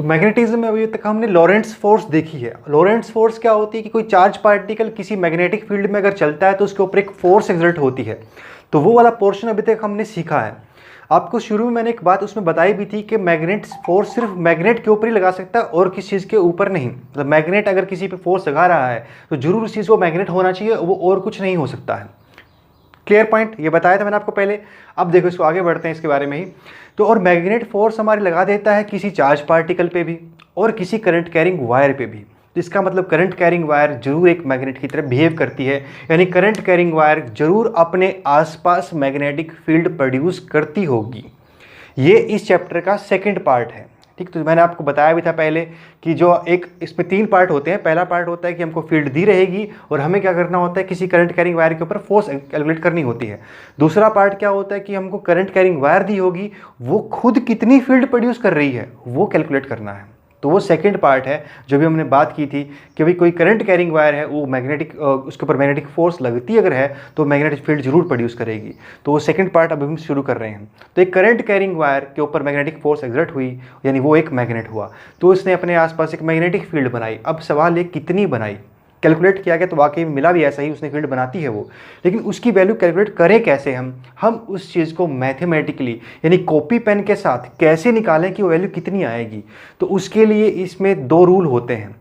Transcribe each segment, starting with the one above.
तो मैग्नेटिज्म में अभी तक हमने लॉरेंट्ज फोर्स देखी है। लॉरेंट्ज फोर्स क्या होती है कि कोई चार्ज पार्टिकल किसी मैग्नेटिक फील्ड में अगर चलता है तो उसके ऊपर एक फोर्स एक्सर्ट होती है, तो वो वाला पोर्शन अभी तक हमने सीखा है। आपको शुरू में मैंने एक बात उसमें बताई भी थी कि मैग्नेट फोर्स सिर्फ मैग्नेट के ऊपर ही लगा सकता है और किसी चीज़ के ऊपर नहीं। मतलब मैग्नेट अगर किसी पे फोर्स लगा रहा है तो जरूर उस चीज़ को मैग्नेट होना चाहिए, वो और कुछ नहीं हो सकता है। क्लियर पॉइंट, ये बताया था मैंने आपको पहले। अब देखो इसको आगे बढ़ते हैं इसके बारे में ही। तो और मैग्नेट फोर्स हमारे लगा देता है किसी चार्ज पार्टिकल पे भी और किसी करंट कैरिंग वायर पे भी। तो इसका मतलब करंट कैरिंग वायर जरूर एक मैग्नेट की तरह बिहेव करती है, यानी करंट कैरिंग वायर जरूर अपने आसपास मैग्नेटिक फील्ड प्रोड्यूस करती होगी। ये इस चैप्टर का सेकंड पार्ट है। ठीक, तो मैंने आपको बताया भी था पहले कि जो एक इसमें 3 पार्ट होते हैं। पहला पार्ट होता है कि हमको फील्ड दी रहेगी और हमें क्या करना होता है, किसी करंट कैरिंग वायर के ऊपर फोर्स कैलकुलेट करनी होती है। दूसरा पार्ट क्या होता है कि हमको करंट कैरिंग वायर दी होगी, वो खुद कितनी फील्ड प्रोड्यूस कर रही है वो कैलकुलेट करना है। तो वो सेकंड पार्ट है जो भी हमने बात की थी कि भाई कोई करंट कैरिंग वायर है, वो मैग्नेटिक उसके ऊपर मैग्नेटिक फोर्स लगती अगर है तो मैग्नेटिक फील्ड जरूर प्रोड्यूस करेगी। तो वो सेकंड पार्ट अभी हम शुरू कर रहे हैं। तो एक करंट कैरिंग वायर के ऊपर मैग्नेटिक फोर्स एक्सर्ट हुई, यानी वो एक मैग्नेट हुआ, तो उसने अपने आसपास एक मैग्नेटिक फील्ड बनाई। अब सवाल है कितनी बनाई, कैलकुलेट किया गया तो वाकई में मिला भी ऐसा ही, उसने फील्ड बनाती है वो। लेकिन उसकी वैल्यू कैलकुलेट करें कैसे हम उस चीज़ को मैथमेटिकली यानी कॉपी पेन के साथ कैसे निकालें कि वो वैल्यू कितनी आएगी। तो उसके लिए इसमें 2 रूल होते हैं,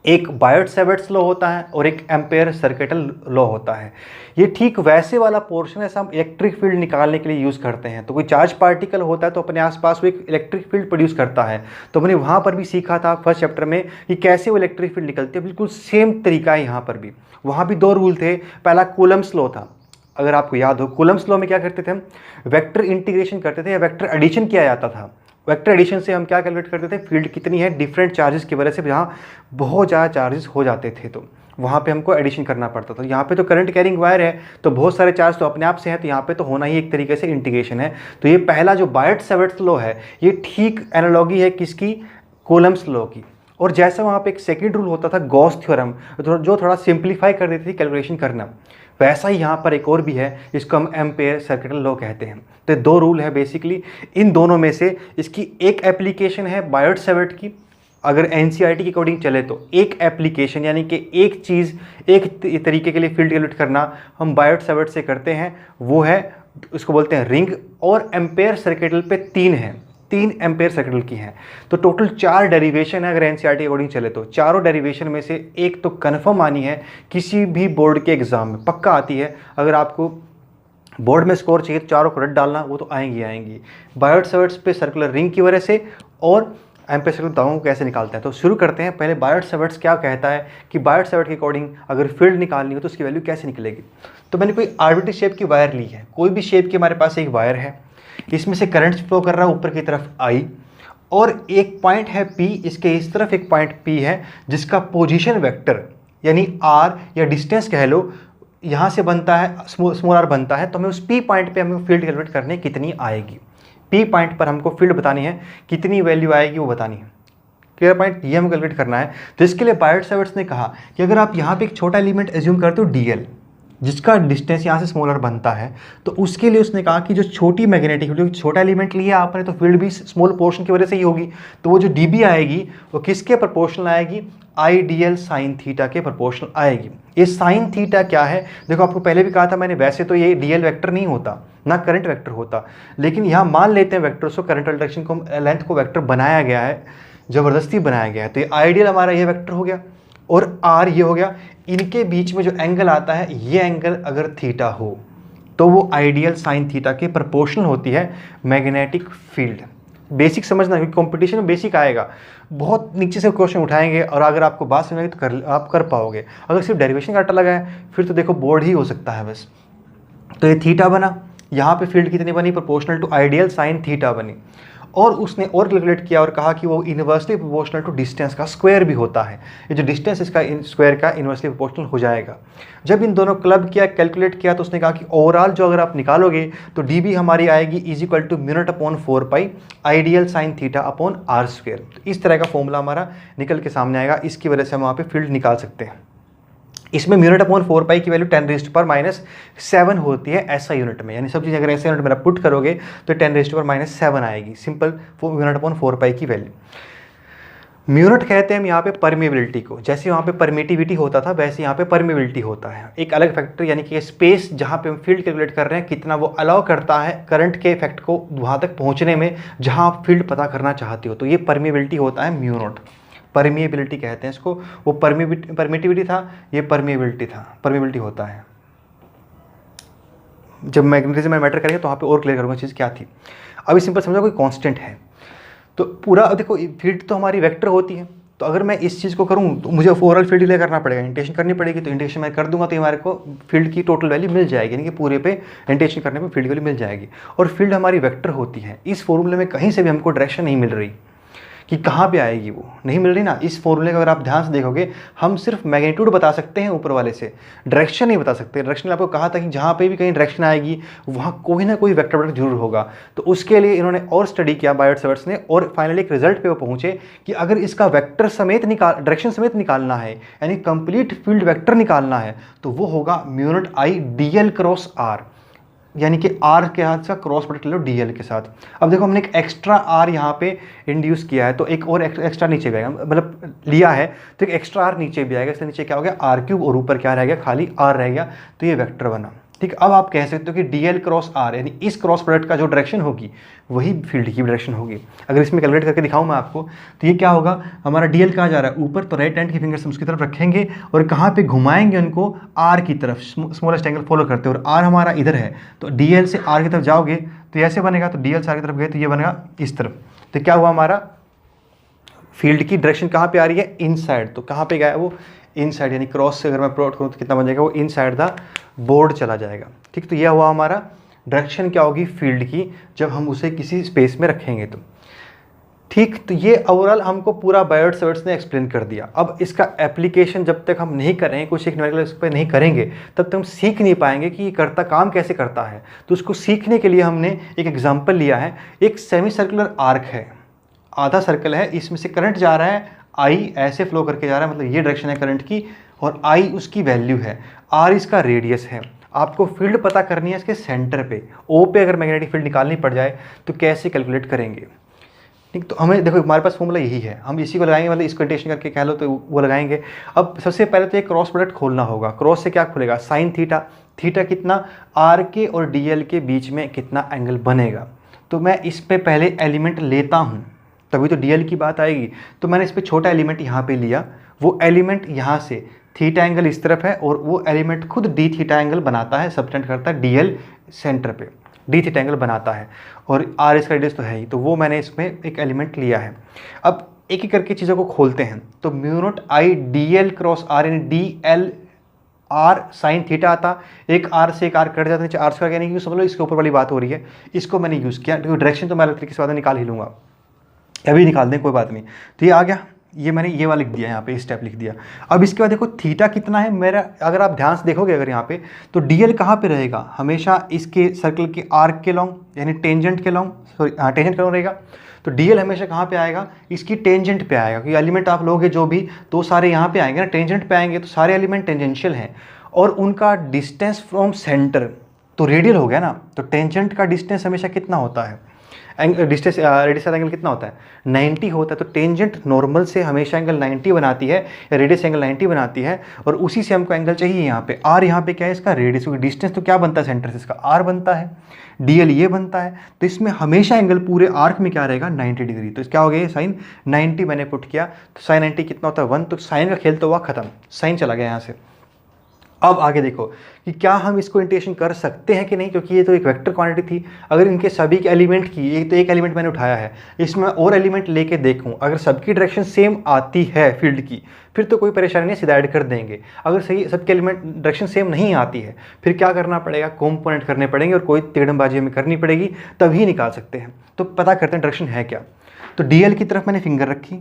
एक बायोट-सैवर्ट्स लॉ होता है और एक एम्पेयर-सर्किटल लॉ होता है। ये ठीक वैसे वाला पोर्शन है हम इलेक्ट्रिक फील्ड निकालने के लिए यूज़ करते हैं। तो कोई चार्ज पार्टिकल होता है तो अपने आसपास वो एक इलेक्ट्रिक फील्ड प्रोड्यूस करता है। तो हमने वहाँ पर भी सीखा था फर्स्ट चैप्टर में कि कैसे वो इलेक्ट्रिक फील्ड निकलती है। बिल्कुल सेम तरीका है यहाँ पर भी। वहाँ भी 2 रूल थे। पहला कूलम्ब्स लॉ था, अगर आपको याद हो। कूलम्ब्स लॉ में क्या करते थे हम, वेक्टर इंटीग्रेशन करते थे या वेक्टर एडिशन किया जाता था। वेक्टर एडिशन से हम क्या कैलकुलेट करते थे, फील्ड कितनी है डिफरेंट चार्जेस की वजह से, जहाँ बहुत ज़्यादा चार्जेस हो जाते थे तो वहाँ पे हमको एडिशन करना पड़ता था। यहाँ पे तो करंट कैरिंग वायर है तो बहुत सारे चार्ज तो अपने आप से हैं, तो यहाँ पे तो होना ही एक तरीके से इंटीग्रेशन है। तो ये पहला जो बायोट-सैवर्ट्स लॉ है ये ठीक एनालॉगी है किसकी, कूलम्ब्स लॉ की। और जैसा वहाँ पे एक सेकंड रूल होता था गॉस थ्योरम, जो थोड़ा सिंप्लीफाई कर देती थी कैलकुलेशन करना, वैसा ही यहाँ पर एक और भी है, इसको हम एम्पेयर सर्किटल लॉ कहते हैं। तो 2 रूल है बेसिकली। इन दोनों में से इसकी एक एप्लीकेशन है बायोट-सैवर्ट की, अगर एनसीईआरटी के अकॉर्डिंग चले तो एक एप्लीकेशन यानी कि एक चीज़ एक तरीके के लिए फील्ड कैलकुलेट करना हम बायोट-सैवर्ट से करते हैं, वो है उसको बोलते हैं रिंग। और एम्पेयर सर्किटल पे 3 हैं, 3 एम्पेयर सर्किटल की हैं। तो टोटल 4 डेरिवेशन है अगर एनसीईआरटी के अकॉर्डिंग चले तो। चारों डेरिवेशन में से एक तो कन्फर्म आनी है, किसी भी बोर्ड के एग्जाम में पक्का आती है। अगर आपको बोर्ड में स्कोर चाहिए तो चारों को रट डालना, वो तो आएंगी। बायोट-सैवर्ट्स पे सर्कुलर रिंग की वजह से और एम्पेयर सर्किटल दावों को कैसे निकालते हैं। तो शुरू करते हैं। पहले बायोट-सैवर्ट्स क्या कहता है कि बायोट-सैवर्ट के अकॉर्डिंग अगर फील्ड निकालनी हो तो उसकी वैल्यू कैसे निकलेगी। तो मैंने कोई आर्बिट्री शेप की वायर ली है, कोई भी शेप की हमारे पास एक वायर है, इसमें से करंट फ्लो कर रहा है ऊपर की तरफ I, और एक पॉइंट है P, इसके इस तरफ एक पॉइंट P है जिसका पोजीशन वेक्टर यानी R या डिस्टेंस कह लो, यहाँ से बनता है स्मॉल r बनता है। तो हमें उस P पॉइंट पे हमें फील्ड कैलकुलेट करने कितनी आएगी, P पॉइंट पर हमको फील्ड बतानी है, कितनी वैल्यू आएगी वो बतानी है। क्लियर पॉइंट, ये हमें कैलकुलेट करना है। तो इसके लिए बायोट-सैवर्ट्स ने कहा कि अगर आप यहाँ पे एक छोटा एलिमेंट एज्यूम करते हो DL, जिसका डिस्टेंस यहाँ से स्मॉलर बनता है, तो उसके लिए उसने कहा कि जो छोटी मैग्नेटिक फील्ड, छोटा एलिमेंट लिया आपने तो फील्ड भी स्मॉल पोर्शन की वजह से ही होगी। तो वो जो dB आएगी वो किसके प्रोपोर्शनल आएगी, IDL साइन थीटा के प्रोपोर्शनल आएगी। ये साइन थीटा क्या है, देखो आपको पहले भी कहा था मैंने, वैसे तो ये DL वेक्टर नहीं होता ना करंट वेक्टर होता, लेकिन यहाँ मान लेते हैं वेक्टर को, करंट डायरेक्शन को, लेंथ को वेक्टर बनाया गया है, ज़बरदस्ती बनाया गया है। तो ये आइडियल हमारा ये वेक्टर हो गया और R ये हो गया। इनके बीच में जो एंगल आता है, ये एंगल अगर थीटा हो तो वो आइडियल साइन थीटा के प्रोपोर्शनल होती है मैग्नेटिक फील्ड। बेसिक समझना, क्योंकि कंपटीशन में बेसिक आएगा, बहुत नीचे से क्वेश्चन उठाएंगे और अगर आपको बात समझ तो आप कर पाओगे। अगर सिर्फ डेरिवेशन का रट्टा लगा है फिर तो देखो बोर्ड ही हो सकता है बस। तो ये थीटा बना, यहाँ पे फील्ड कितनी बनी, प्रोपोर्शनल टू आइडियल साइन थीटा बनी। और उसने और कैलकुलेट किया और कहा कि वो इन्वर्सली प्रोपोर्शनल टू डिस्टेंस का स्क्वायर भी होता है। ये जो डिस्टेंस इसका स्क्वायर का इन्वर्सली प्रोपोर्शनल हो जाएगा। जब इन दोनों क्लब किया, कैलकुलेट किया, तो उसने कहा कि ओवरऑल जो अगर आप निकालोगे तो dB हमारी आएगी is equal to μ/4π I dl sine theta upon r²। तो इस तरह का फॉर्मूला हमारा निकल के सामने आएगा। इसकी वजह से हम वहाँ पे फील्ड निकाल सकते हैं। इसमें μ/4π की वैल्यू 10⁻⁻7 होती है ऐसा यूनिट में, यानी सब चीज़ अगर ऐसे यूनिट में पुट करोगे तो 10⁻⁻7 आएगी, सिंपल μ/4π की वैल्यू। म्यूनिट कहते हैं हम यहाँ पे परमेबिलिटी को, जैसे वहाँ पे परमिटिविटी होता था वैसे यहाँ पे परमेबिलिटी होता है। एक अलग फैक्टर, यानी कि स्पेस जहाँ पे हम फील्ड कैलकुलेट कर रहे हैं कितना वो अलाउ करता है करंट के इफेक्ट को वहाँ तक पहुँचने में जहाँ आप फील्ड पता करना चाहते हो, तो ये परमेबिलिटी होता है म्यूनिट। परमिएबिलिटी कहते हैं इसको, वो परमिटिविटी था, ये परमेबिलिटी होता है। जब मैग्नेटिज्म में मैटर करेंगे तो वहाँ पे और क्लियर करूँगा चीज़ क्या थी। अभी सिंपल समझो कोई कांस्टेंट है तो पूरा, अब देखो फील्ड तो हमारी वेक्टर होती है, तो अगर मैं इस चीज़ को करूँ तो मुझे ओवरऑल फील्ड डिले करना पड़ेगा, इंटेशन करनी पड़ेगी, तो इंटेशन मैं कर दूंगा तो हमारे को फील्ड की टोटल वैल्यू मिल जाएगी, यानी कि पूरे पे इंटेशन करने पे फील्ड वैल्यू मिल जाएगी। और फील्ड हमारी वेक्टर होती है। इस फॉर्मूले में कहीं से भी हमको डायरेक्शन नहीं मिल रही कि कहाँ पे आएगी, वो नहीं मिल रही ना। इस फॉर्मूले का अगर आप ध्यान से देखोगे हम सिर्फ मैग्नीट्यूड बता सकते हैं ऊपर वाले से, डायरेक्शन नहीं बता सकते। डायरेक्शन आपको कहा था कि जहाँ पे भी कहीं डायरेक्शन आएगी वहाँ कोई ना कोई वेक्टर प्रोडक्ट जरूर होगा। तो उसके लिए इन्होंने और स्टडी किया बायोट-सैवर्ट्स ने, और फाइनली एक रिजल्ट पे वो पहुँचे कि अगर इसका वेक्टर समेत डायरेक्शन समेत निकालना है, यानी कंप्लीट फील्ड वेक्टर निकालना है, तो वो होगा म्यूनिट आई DL क्रॉस R, यानी कि R के हाथ का क्रॉस प्रोडक्ट ले लो DL के साथ। अब देखो हमने एक एक्स्ट्रा R यहाँ पे इंड्यूस किया है, तो एक और एक्स्ट्रा नीचे भी आएगा, मतलब लिया है तो एक एक्स्ट्रा R नीचे भी आएगा। इससे नीचे क्या हो गया R³ और ऊपर क्या रह गया, खाली R रह गया, तो ये वेक्टर बना। ठीक, अब आप कह सकते हो कि DL क्रॉस R, यानी इस क्रॉस प्रोडक्ट का जो डायरेक्शन होगी वही फील्ड की डायरेक्शन होगी। अगर इसमें कैलकुलेट करके दिखाऊं मैं आपको, तो ये क्या होगा, हमारा DL कहाँ जा रहा है, ऊपर, तो राइट हैंड की फिंगर्स हम उसकी तरफ रखेंगे और कहाँ पे घुमाएंगे उनको, R की तरफ, स्मॉलेस्ट एंगल फॉलो करते हैं, और R हमारा इधर है, तो DL से R की तरफ जाओगे तो ऐसे बनेगा, तो DL से R की तरफ गए तो ये बनेगा इस तरफ। तो क्या हुआ, हमारा फील्ड की डायरेक्शन कहाँ पे आ रही है, इनसाइड। तो कहाँ पे गया वो, इनसाइड, यानी क्रॉस से अगर मैं प्लॉट करूँ तो कितना बन जाएगा, वो इनसाइड द बोर्ड चला जाएगा। ठीक, तो यह हुआ हमारा डायरेक्शन क्या होगी फील्ड की जब हम उसे किसी स्पेस में रखेंगे तो। ठीक, तो ये ओवरऑल हमको पूरा बायोट-सैवर्ट्स ने एक्सप्लेन कर दिया। अब इसका एप्लीकेशन जब तक हम नहीं करेंगे, कुछ एक इस पर नहीं करेंगे, तब तक हम सीख नहीं पाएंगे कि ये काम कैसे करता है। तो उसको सीखने के लिए हमने एक एग्जाम्पल लिया है। एक सेमी सर्कुलर आर्क है, आधा सर्कल है, इसमें से करंट जा रहा है, आई ऐसे फ्लो करके जा रहा है, मतलब ये डायरेक्शन है करंट की, और आई उसकी वैल्यू है, आर इसका रेडियस है। आपको फील्ड पता करनी है इसके सेंटर पे, ओ पे अगर मैग्नेटिक फील्ड निकालनी पड़ जाए तो कैसे कैलकुलेट करेंगे। ठीक, तो हमें देखो हमारे पास फॉर्मूला यही है, हम इसी को लगाएंगे, मतलब इसको इंटेशन करके कह लो तो वो लगाएंगे। अब सबसे पहले तो एक क्रॉस प्रोडक्ट खोलना होगा। क्रॉस से क्या खुलेगा, साइन थीटा, थीटा कितना, आर के और DL के बीच में कितना एंगल बनेगा। तो मैं इस पे पहले एलिमेंट लेता हूँ, तभी तो DL की बात आएगी। तो मैंने इस पर छोटा एलिमेंट यहाँ पे लिया, वो एलिमेंट यहाँ से थीटा एंगल इस तरफ है, और वो एलिमेंट खुद d थीटा एंगल बनाता है, सबटेंड करता है DL सेंटर पे, d थीटा एंगल बनाता है, और R इसका रेडियस तो है ही, तो वो मैंने इसमें एक एलिमेंट लिया है। अब एक एक करके चीज़ों को खोलते हैं। तो म्यूनिट आई DL क्रॉस R, यानी DL R साइन थीटा आता, एक R से एक R कट जाता है, नीचे R स्क्वायर, यानी कि समझ लो इसके ऊपर वाली बात हो रही है। इसको मैंने यूज़ किया, क्योंकि डायरेक्शन तो मैं अलग तरीके से बाद में निकाल ही लूँगा, अभी निकाल दें कोई बात नहीं। तो ये आ गया, ये मैंने ये वाला लिख दिया, यहाँ पे स्टेप लिख दिया। अब इसके बाद देखो थीटा कितना है मेरा, अगर आप ध्यान से देखोगे अगर यहाँ पे, तो DL कहाँ पे रहेगा, हमेशा इसके सर्कल के आर्क के लॉन्ग, यानी टेंजेंट के लॉन्ग, टेंजेंट के लॉन्ग रहेगा। तो DL हमेशा कहाँ पे आएगा, इसकी टेंजेंट पे आएगा, क्योंकि एलिमेंट आप लोगे जो भी, तो सारे यहाँ पे आएंगे ना, टेंजेंट पे आएंगे, तो सारे एलिमेंट टेंजेंशियल हैं, और उनका डिस्टेंस फ्रॉम सेंटर तो रेडियल हो गया ना। तो टेंजेंट का डिस्टेंस हमेशा कितना होता है, डिस्टेंस रेडियस एंगल कितना होता है, 90 होता है। तो टेंजेंट नॉर्मल से हमेशा एंगल 90 बनाती है, या रेडियस एंगल 90 बनाती है, और उसी से हमको एंगल चाहिए यहाँ पे। R यहाँ पे क्या है, इसका रेडियस, क्योंकि डिस्टेंस तो क्या बनता है सेंटर से, इसका R बनता है, DL ये बनता है। तो इसमें हमेशा एंगल पूरे आर्क में क्या रहेगा, 90 डिग्री। तो क्या हो गया, साइन 90 मैंने पुट किया, तो साइन 90 कितना होता है 1, तो साइन का खेल तो हुआ खत्म, साइन चला गया यहाँ से। अब आगे देखो कि क्या हम इसको इंटेशन कर सकते हैं कि नहीं, क्योंकि ये तो एक वेक्टर क्वांटिटी थी। अगर इनके सभी के एलिमेंट की, ये तो एक एलिमेंट मैंने उठाया है, इसमें और एलिमेंट लेके देखूं, अगर सबकी डायरेक्शन सेम आती है फील्ड की, फिर तो कोई परेशानी नहीं, सीधा ऐड कर देंगे। अगर सही सबके एलिमेंट डायरेक्शन सेम नहीं आती है, फिर क्या करना पड़ेगा, कंपोनेंट करने पड़ेंगे, और कोई तिगड़मबाजी हमें करनी पड़ेगी, तभी निकाल सकते हैं। तो पता करते हैं डायरेक्शन है क्या। तो DL की तरफ मैंने फिंगर रखी,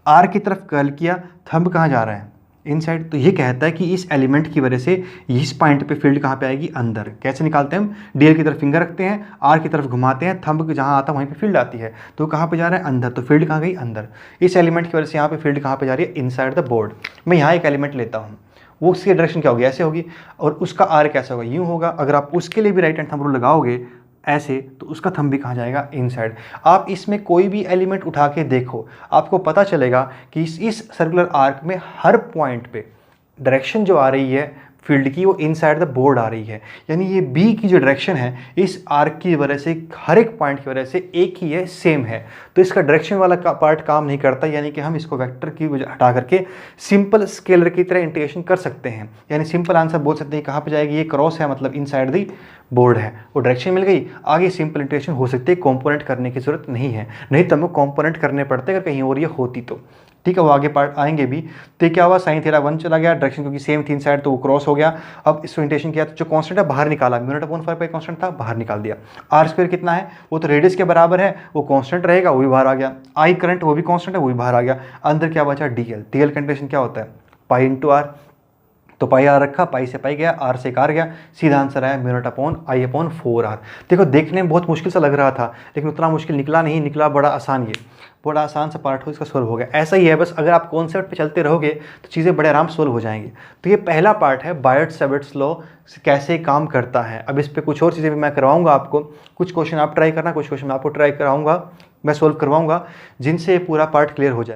R की तरफ कर्ल किया, थंब कहाँ जा रहा है, इनसाइड। तो ये कहता है कि इस एलिमेंट की वजह से इस पॉइंट पे फील्ड कहाँ पे आएगी, अंदर। कैसे निकालते हैं हम, DL की तरफ फिंगर रखते हैं, R की तरफ घुमाते हैं, थंब जहाँ आता है वहीं पे फील्ड आती है, तो कहाँ पे जा रहा है, अंदर। तो फील्ड कहाँ गई, अंदर। इस एलिमेंट की वजह से यहाँ पे फील्ड कहाँ पे जा रही है, इनसाइड द बोर्ड। मैं यहाँ एक एलिमेंट लेता हूँ, वो उसकी डायरेक्शन क्या होगी, ऐसे होगी, और उसका R कैसा होगा, यूँ होगा। अगर आप उसके लिए भी राइट हैंड थंब रूल लगाओगे ऐसे, तो उसका थंब भी कहाँ जाएगा, इनसाइड। आप इसमें कोई भी एलिमेंट उठा के देखो, आपको पता चलेगा कि इस सर्कुलर आर्क में हर पॉइंट पे डायरेक्शन जो आ रही है फील्ड की वो इनसाइड द बोर्ड आ रही है। यानी ये बी की जो डायरेक्शन है इस आर्क की वजह से, हर एक पॉइंट की वजह से एक ही है, सेम है। तो इसका डायरेक्शन वाला पार्ट काम नहीं करता, यानी कि हम इसको वेक्टर की वजह हटा करके सिंपल स्केलर की तरह इंटीग्रेशन कर सकते हैं। यानी सिंपल आंसर बोल सकते हैं कहाँ पे जाएगी, ये क्रॉस है मतलब इनसाइड द बोर्ड है, वो डायरेक्शन मिल गई, आगे सिंपल इंटीग्रेशन हो सकती है, कंपोनेंट करने की जरूरत नहीं है। नहीं तो हमें कंपोनेंट करने पड़ते अगर कहीं और ये होती तो। ठीक है, वो आगे पार्ट आएंगे भी। तो क्या हुआ, साइन थीटा 1 चला गया, डायरेक्शन क्योंकि सेम थी इनसाइड तो वो क्रॉस हो गया। अब इसको इंटीग्रेशन किया तो जो कांस्टेंट है बाहर निकाला, μ0/4 पाई कांस्टेंट था, बाहर निकाल दिया। आर स्क्वायर कितना है, वो तो रेडियस के बराबर है, वो कांस्टेंट रहेगा, वो भी बाहर आ गया। आई करंट वो भी कांस्टेंट है, वो भी बाहर आ गया। अंदर क्या बचा, डीएल। डीएल का इंटीग्रेशन क्या होता है, पाई इंटू आर। तो पाई आर रखा, पाई से पाई गया, आर से कार गया, सीधा आंसर आया μ0/I/4R। देखो देखने में बहुत मुश्किल सा लग रहा था, लेकिन उतना मुश्किल निकला नहीं, निकला बड़ा आसान। ये बड़ा आसान सा पार्ट हो, इसका सोल्व हो गया। ऐसा ही है, बस अगर आप कॉन्सेप्ट पे चलते रहोगे तो चीज़ें बड़े आराम से सोल्व हो जाएंगी। तो ये पहला पार्ट है, बायट-सैवर्ट्स लॉ कैसे काम करता है। अब इस पर कुछ और चीज़ें भी मैं करवाऊंगा आपको, कुछ क्वेश्चन आप ट्राई करना, कुछ क्वेश्चन मैं आपको ट्राई कराऊंगा, मैं सोल्व करवाऊंगा, जिनसे पूरा पार्ट क्लियर हो जाए।